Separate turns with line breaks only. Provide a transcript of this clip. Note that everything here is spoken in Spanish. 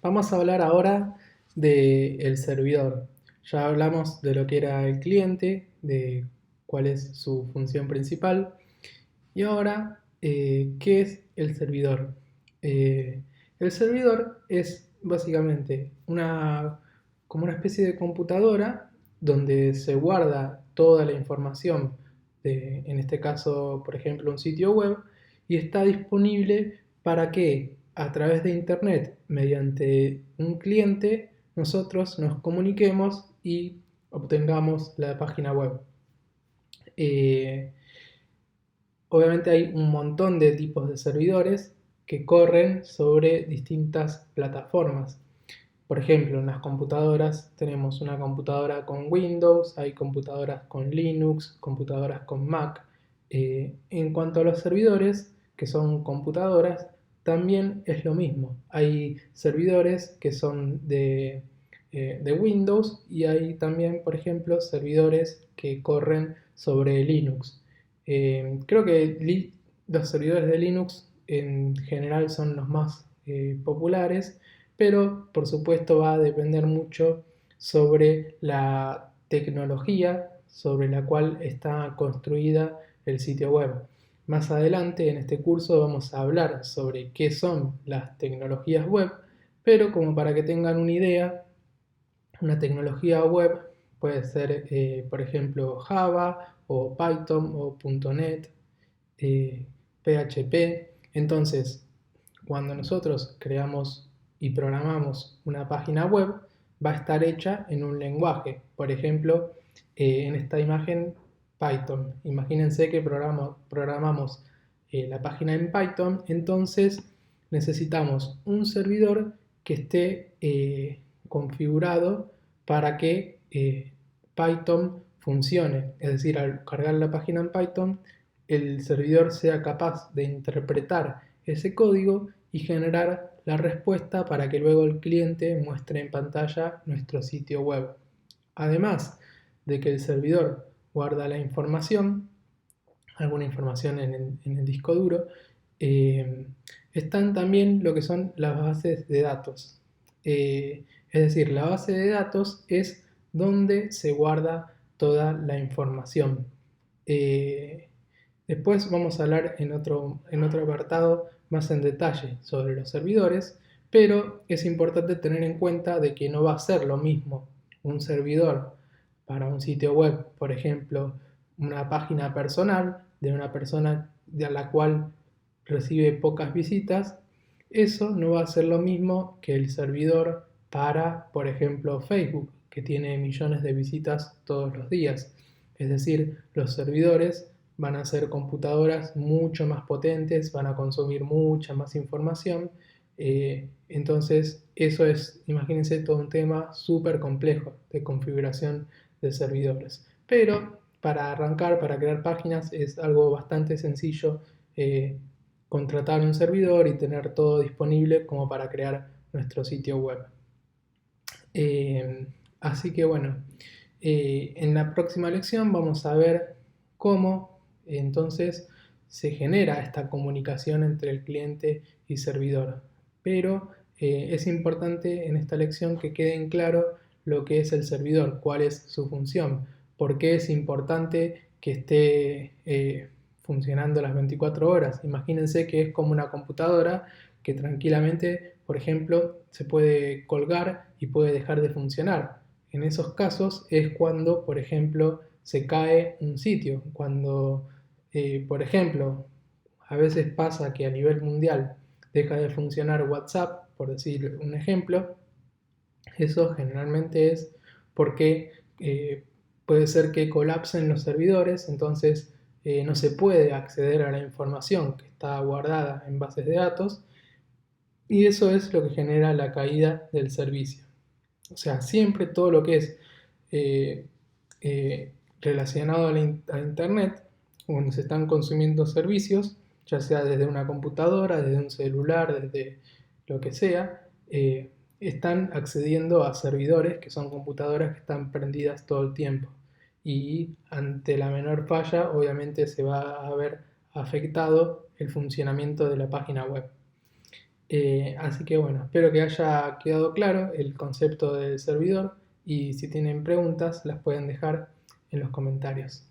Vamos a hablar ahora del servidor. Ya hablamos de lo que era el cliente, de cuál es su función principal. Y ahora, ¿qué es el servidor? El servidor es básicamente como una especie de computadora donde se guarda toda la información en este caso, por ejemplo, un sitio web, y está disponible para que a través de Internet, mediante un cliente, nosotros nos comuniquemos y obtengamos la página web. Eh, Obviamente hay un montón de tipos de servidores que corren sobre distintas plataformas. Por ejemplo, en las computadoras tenemos una computadora con Windows, hay computadoras con Linux, computadoras con Mac. En cuanto a los servidores, que son computadoras, también es lo mismo. Hay servidores que son de Windows y hay también, por ejemplo, servidores que corren sobre Linux. Creo que los servidores de Linux en general son los más populares, pero por supuesto va a depender mucho sobre la tecnología sobre la cual está construida el sitio web. Más adelante en este curso vamos a hablar sobre qué son las tecnologías web, pero como para que tengan una idea, una tecnología web puede ser, por ejemplo, Java o Python o .NET, PHP. Entonces, cuando nosotros creamos y programamos una página web, va a estar hecha en un lenguaje. Por ejemplo, en esta imagen, Python. Imagínense que programamos la página en Python, entonces necesitamos un servidor que esté configurado para que Python funcione. Es decir, al cargar la página en Python, el servidor sea capaz de interpretar ese código y generar la respuesta para que luego el cliente muestre en pantalla nuestro sitio web. Además de que el servidor guarda la información, alguna información en el disco duro, eh, están también lo que son las bases de datos. Es decir, la base de datos es donde se guarda toda la información. Eh, Después vamos a hablar en otro apartado más en detalle sobre los servidores, pero es importante tener en cuenta de que no va a ser lo mismo un servidor para un sitio web, por ejemplo, una página personal de una persona de la cual recibe pocas visitas, eso no va a ser lo mismo que el servidor para, por ejemplo, Facebook, que tiene millones de visitas todos los días. Es decir, los servidores van a ser computadoras mucho más potentes, van a consumir mucha más información. Entonces, eso es, imagínense, todo un tema súper complejo de configuración de servidores. Pero para arrancar, para crear páginas, es algo bastante sencillo contratar un servidor y tener todo disponible como para crear nuestro sitio web. Así que bueno, en la próxima lección vamos a ver cómo entonces se genera esta comunicación entre el cliente y servidor. Pero es importante en esta lección que quede en claro lo que es el servidor, cuál es su función, por qué es importante que esté funcionando las 24 horas. Imagínense que es como una computadora que tranquilamente, por ejemplo, se puede colgar y puede dejar de funcionar. En esos casos es cuando, por ejemplo, se cae un sitio, cuando, por ejemplo, a veces pasa que a nivel mundial deja de funcionar WhatsApp, por decir un ejemplo, eso generalmente es porque puede ser que colapsen los servidores, entonces no se puede acceder a la información que está guardada en bases de datos y eso es lo que genera la caída del servicio. O sea, siempre todo lo que es eh, eh, relacionado a Internet, donde se están consumiendo servicios, ya sea desde una computadora, desde un celular, desde lo que sea, están accediendo a servidores que son computadoras que están prendidas todo el tiempo. Y ante la menor falla, obviamente se va a ver afectado el funcionamiento de la página web. Así que bueno, espero que haya quedado claro el concepto del servidor y si tienen preguntas las pueden dejar en los comentarios.